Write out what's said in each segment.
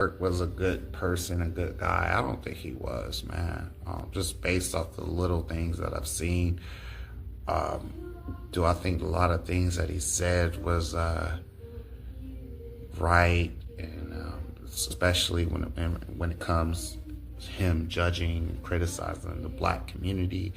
Kirk was a good person, a good guy. I don't think he was, man. Just based off the little things that I've seen. Um, do I think a lot of things that he said was right? And especially when it comes to him judging and criticizing the black community,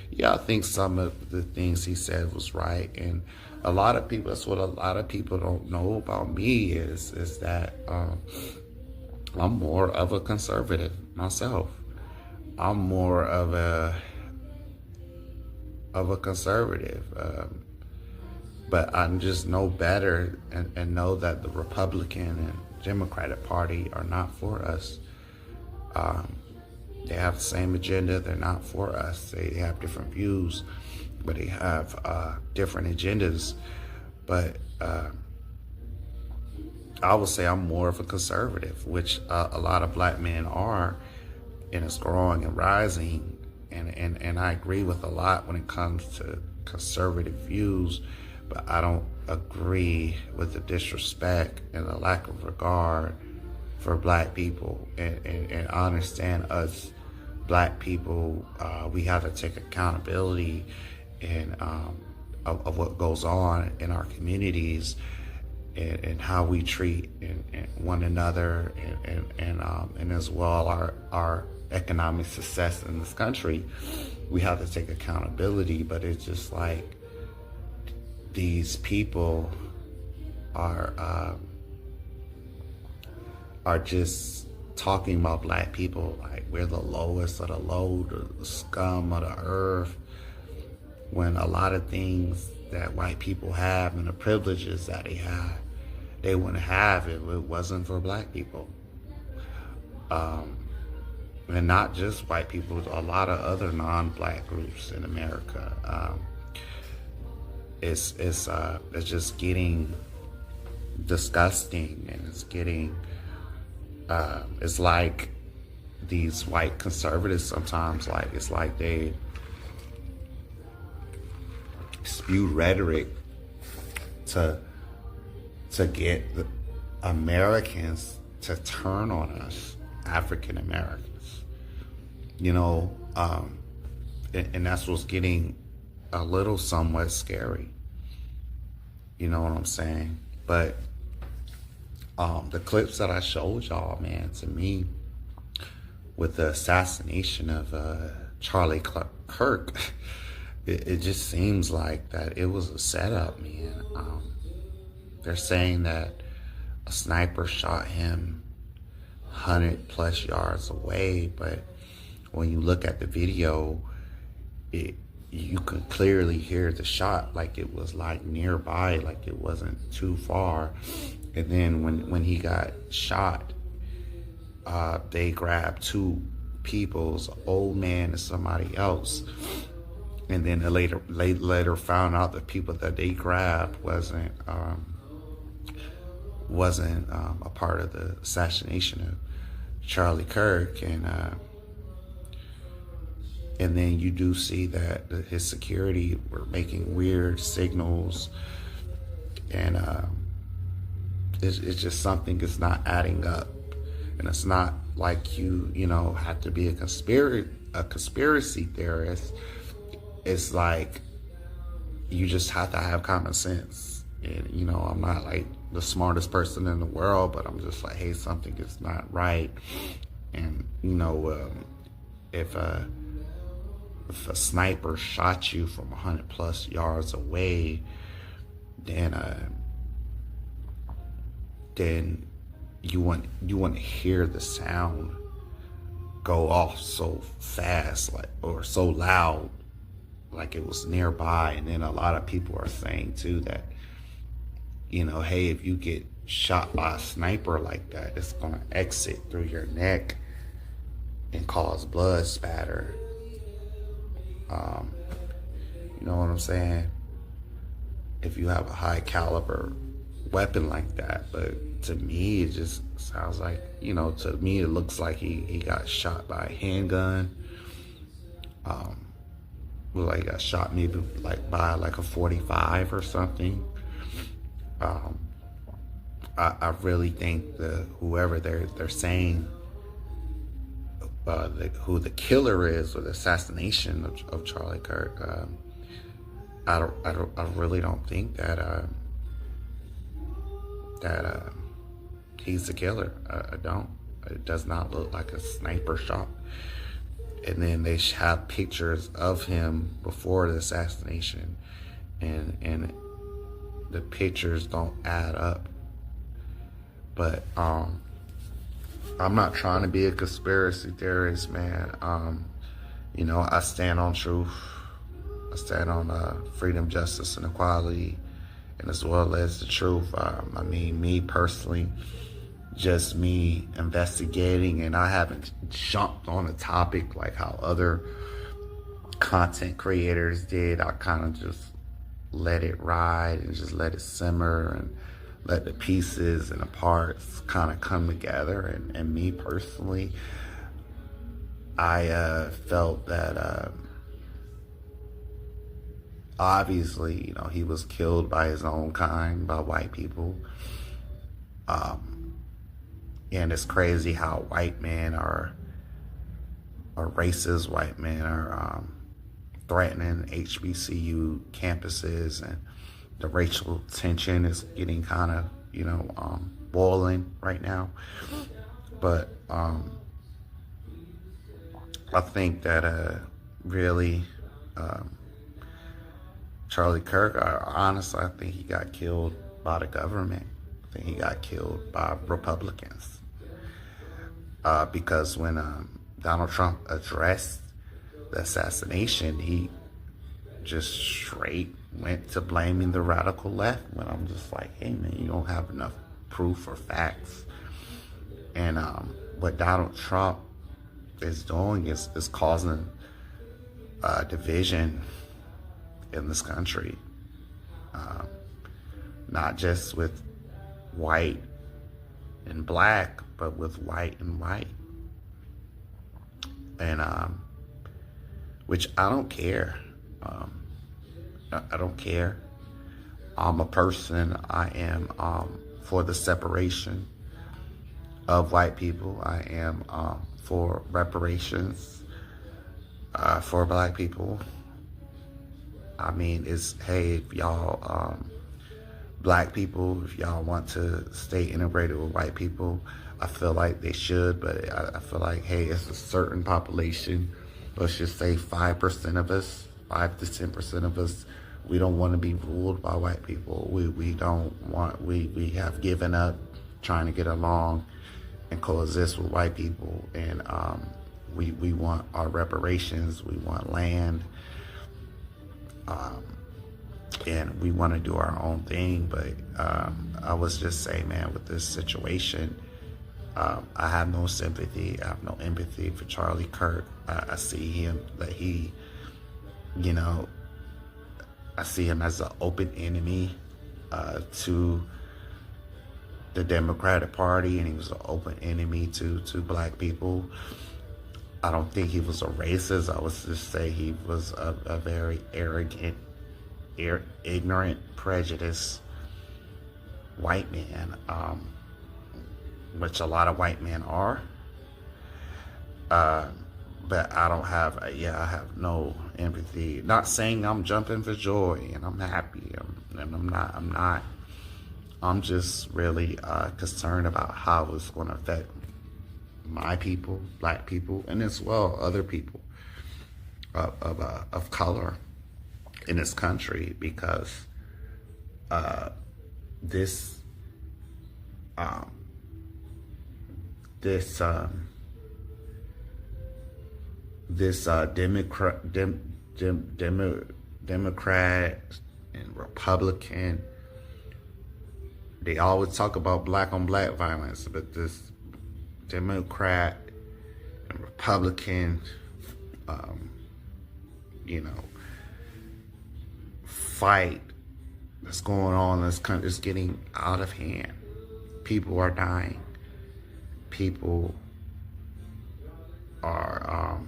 yeah, I think some of the things he said was right. And a lot of people, that's what a lot of people don't know about me is that I'm more of a conservative myself. I'm more of a conservative. But I just know better and know that the Republican and Democratic Party are not for us. They have the same agenda. They're not for us. They have different views, but they have different agendas. But I would say I'm more of a conservative, which a lot of black men are, and it's growing and rising. And I agree with a lot when it comes to conservative views, but I don't agree with the disrespect and the lack of regard for black people. And I understand us black people, we have to take accountability and of what goes on in our communities and how we treat and one another and as well our economic success in this country. We have to take accountability, but it's just like these people are just talking about black people like we're the lowest of the low, the scum of the earth, when a lot of things that white people have and the privileges that they wouldn't have if it wasn't for black people. And not just white people, a lot of other non-black groups in America. It's just getting disgusting, and it's getting it's like these white conservatives sometimes, like it's like they spew rhetoric to get the Americans to turn on us, African Americans. You know, and that's what's getting a little somewhat scary. You know what I'm saying? But the clips that I showed y'all, man, to me, with the assassination of Charlie Kirk, it just seems like that it was a setup, man. They're saying that a sniper shot him 100+ yards away, but when you look at the video, you could clearly hear the shot, like it was like nearby, like it wasn't too far. And then when he got shot, they grabbed two people's old man and somebody else. And then they later found out the people that they grabbed wasn't a part of the assassination of Charlie Kirk. And then you do see that his security were making weird signals, and it's just something that's not adding up. And it's not like you know, have to be a conspiracy theorist. It's like you just have to have common sense. And you know, I'm not like the smartest person in the world, but I'm just like, hey, something is not right. And you know, if a sniper shot you from 100+ yards away, then you want to hear the sound go off so fast, like, or so loud, like it was nearby. And then a lot of people are saying too that, you know, hey, if you get shot by a sniper like that, it's gonna exit through your neck and cause blood spatter. You know what I'm saying? If you have a high caliber weapon like that. But to me, it just sounds like, you know, to me, it looks like he got shot by a handgun. Like he got shot maybe like by like a 45 or something. I really think whoever they're saying who the killer is, or the assassination of Charlie Kirk, I really don't think that he's the killer. I don't. It does not look like a sniper shot. And then they have pictures of him before the assassination, and the pictures don't add up. But I'm not trying to be a conspiracy theorist, man. I stand on truth. I stand on freedom, justice, and equality, and as well as the truth. Me personally, just me investigating, and I haven't jumped on a topic like how other content creators did. I kind of just let it ride and just let it simmer and let the pieces and the parts kind of come together. And me personally, I felt that obviously, he was killed by his own kind, by white people. And it's crazy how white men or racist white men are threatening HBCU campuses, and the racial tension is getting kind of, boiling right now. But I think that really Charlie Kirk, honestly, I think he got killed by the government. I think he got killed by Republicans. Because when Donald Trump addressed the assassination, he just straight went to blaming the radical left, when I'm just like, hey man, you don't have enough proof or facts. And what Donald Trump is doing is causing division in this country, not just with white and black, but with white and white. And which I don't care. I don't care. I'm a person. I am for the separation of white people. I am for reparations for black people. I mean, if y'all black people, if y'all want to stay integrated with white people, I feel like they should. But I feel like, hey, it's a certain population. Let's just say 5% of us, 5 to 10% of us, we don't want to be ruled by white people. We have given up trying to get along and coexist with white people. And we want our reparations. We want land. And we want to do our own thing. But I was just saying, man, with this situation, I have no sympathy. I have no empathy for Charlie Kirk. I see him that I see him as an open enemy to the Democratic Party, and he was an open enemy to black people. I don't think he was a racist. I would just say he was a very arrogant, ignorant, prejudiced white man, which a lot of white men are. But I don't have, I have no empathy. Not saying I'm jumping for joy and I'm happy, and I'm not. I'm just really concerned about how it's going to affect my people, black people, and as well other people of color in this country, because this Democrat and Republican, they always talk about black on black violence, but this Democrat and Republican, fight that's going on in this country is getting out of hand. People are dying. People are,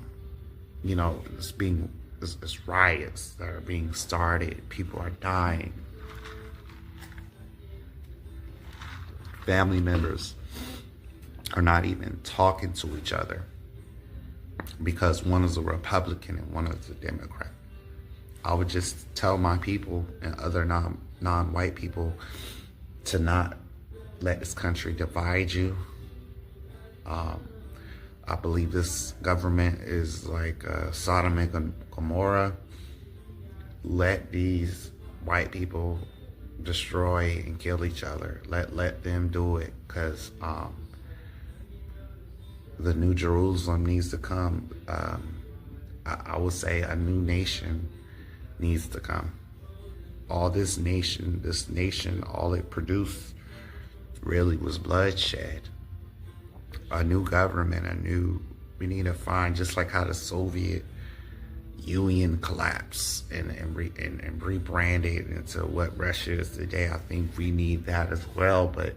it's riots that are being started. People are dying. family members are not even talking to each other because one is a Republican and one is a Democrat. I would just tell my people and other non-white people to not let this country divide you. I believe this government is like Sodom and Gomorrah. Let these white people destroy and kill each other. Let them do it, because the New Jerusalem needs to come. I would say a new nation needs to come. All this nation, all it produced really was bloodshed. A new government, we need to find, just like how the Soviet Union collapsed and rebranded into what Russia is today. I think we need that as well. But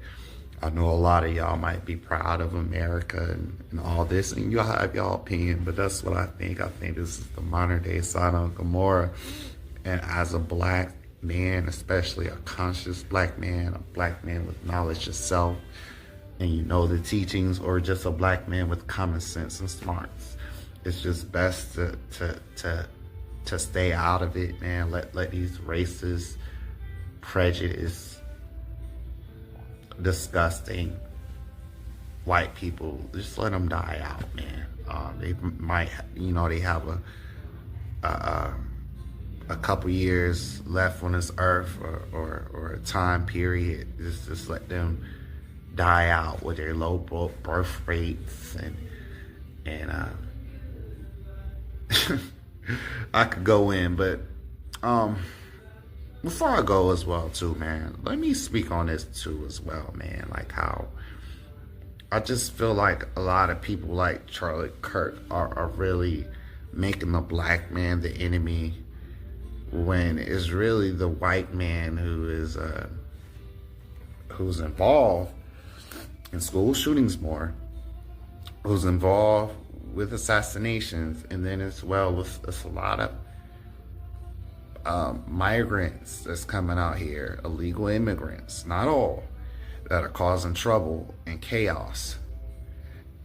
I know a lot of y'all might be proud of America and all this, and y'all have y'all opinion, but that's what I think. I think this is the modern day Sodom and Gomorrah. And as a black man, especially a conscious black man, a black man with knowledge of self, and you know the teachings, or just a black man with common sense and smarts, it's just best to stay out of it, man. Let these racist, prejudice, disgusting white people, just let them die out, man. They might, they have a couple years left on this earth, or a time period. Just let them die out with their low birth rates and I could go in, but before I go as well too, man, let me speak on this too as well, man. Like how I just feel like a lot of people like Charlie Kirk are really making the black man the enemy, when it's really the white man who's involved in school shootings more, who's involved with assassinations, and then as well with a lot of migrants that's coming out here, illegal immigrants, not all, that are causing trouble and chaos.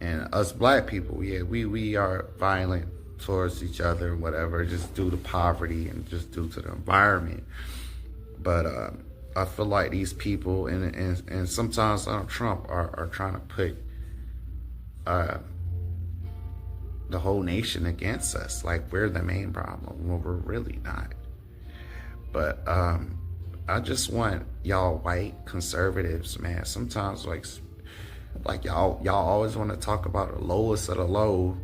And us black people, yeah, we are violent towards each other, whatever, just due to poverty and just due to the environment. But I feel like these people and sometimes Donald Trump are trying to put the whole nation against us, like we're the main problem, when we're really not. But I just want y'all white conservatives, man, sometimes like y'all always want to talk about the lowest of the low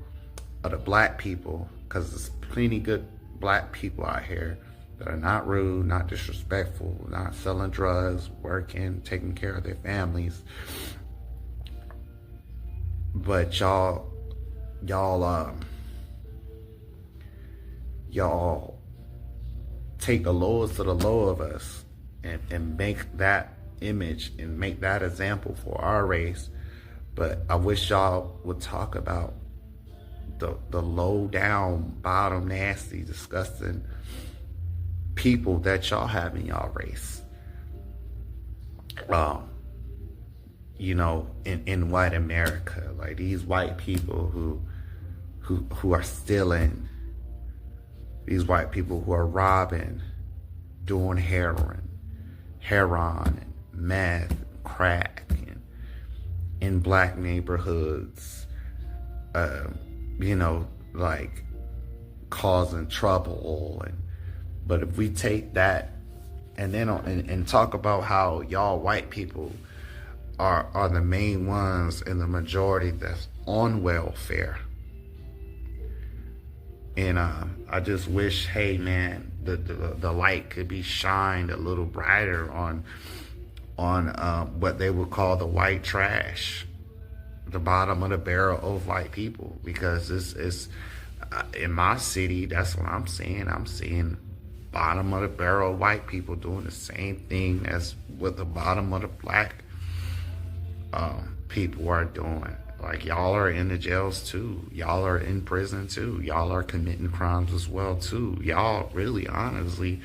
of the black people, because there's plenty good black people out here that are not rude, not disrespectful, not selling drugs, working, taking care of their families. But y'all take the lowest of the low of us and make that image and make that example for our race. But I wish y'all would talk about the low down, bottom, nasty, disgusting people that y'all have in y'all race. In white America, like these white people who are stealing, these white people who are robbing, doing heroin and meth, crack, and in black neighborhoods, like causing trouble. But if we take that and then and talk about how y'all white people are the main ones in the majority that's on welfare. And I just wish, hey man, the light could be shined a little brighter on what they would call the white trash, the bottom of the barrel of white people. Because this is in my city, that's what I'm seeing. I'm seeing bottom of the barrel white people doing the same thing as what the bottom of the black people are doing. Like, y'all are in the jails too. Y'all are in prison too. Y'all are committing crimes as well too. Y'all really, honestly,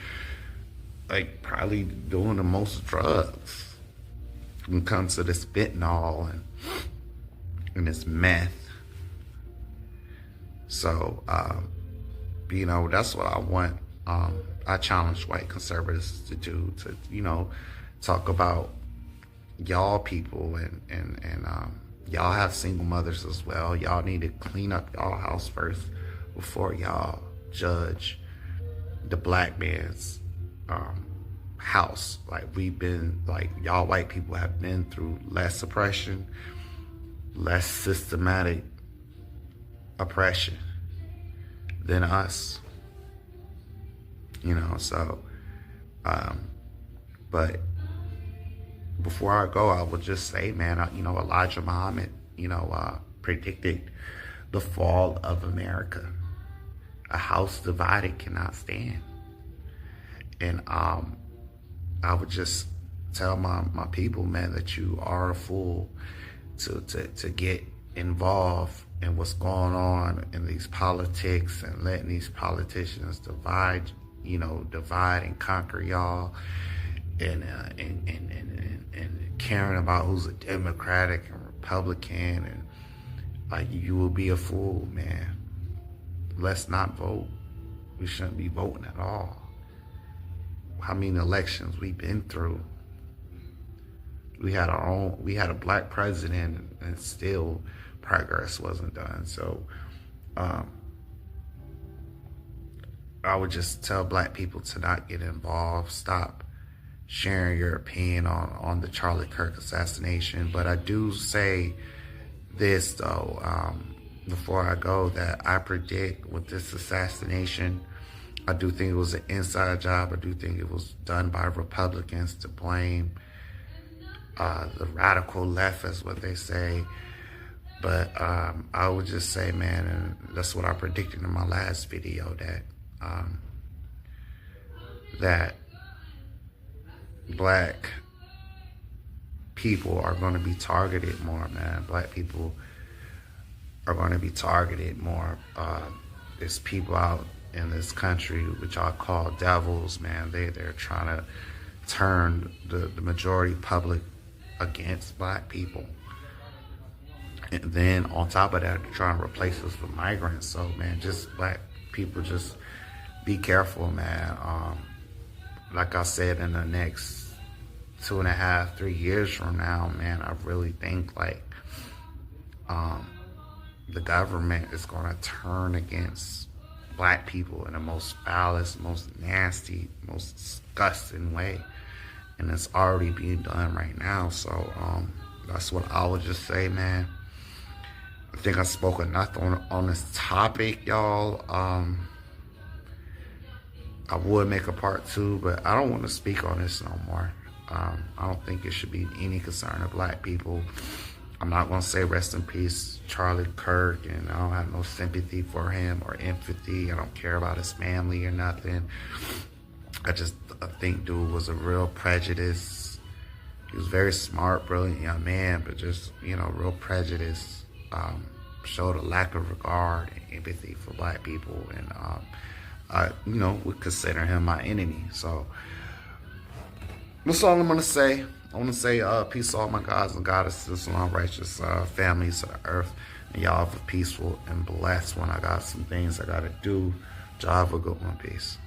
like, probably doing the most drugs. when it comes to this fentanyl and this meth. So, you know, that's what I want. I challenge white conservatives to do, to, you know, talk about y'all people and y'all have single mothers as well. Y'all need to clean up y'all house first before y'all judge the black man's house. Like, we've been, like, y'all white people have been through less oppression, less systematic oppression than us, you know. So but before I go, I would just say, man, you know, Elijah Muhammad, you know, predicted the fall of America. A house divided cannot stand. And I would just tell my people, man, that you are a fool to get involved in what's going on in these politics and letting these politicians divide and conquer y'all, and caring about who's a Democratic and Republican, and like, you will be a fool, man. Let's not vote. We shouldn't be voting at all. How many elections we've been through? We had a black president, and still progress wasn't done. So I would just tell black people to not get involved. Stop sharing your opinion on the Charlie Kirk assassination. But I do say this, though, before I go, that I predict with this assassination, I do think it was an inside job. I do think it was done by Republicans to blame the radical left, is what they say. But I would just say, man, and that's what I predicted in my last video, that black people are going to be targeted more, man. Black people are going to be targeted more. There's people out in this country, which I call devils, man. They're trying to turn the majority public against black people. And then on top of that, they're trying to replace us with migrants. So, man, just black people, just be careful, man. Like I said, in the next 2.5, 3 years from now, man, I really think, like, the government is going to turn against black people in the most foulest, most nasty, most disgusting way. And it's already being done right now. So that's what I would just say, man. I think I spoke enough on this topic, y'all. I would make a part 2, but I don't want to speak on this no more. I don't think it should be any concern of black people. I'm not going to say rest in peace Charlie Kirk, and I don't have no sympathy for him or empathy. I don't care about his family or nothing. I think dude was a real prejudice. He was very smart, brilliant young man, but just, real prejudice. Showed a lack of regard and empathy for black people, and I would consider him my enemy. So that's all I'm gonna say. I want to say peace to all my gods and goddesses and all righteous families of the earth, and y'all have a peaceful and blessed one. I got some things I gotta do. Y'all have a good one. Peace.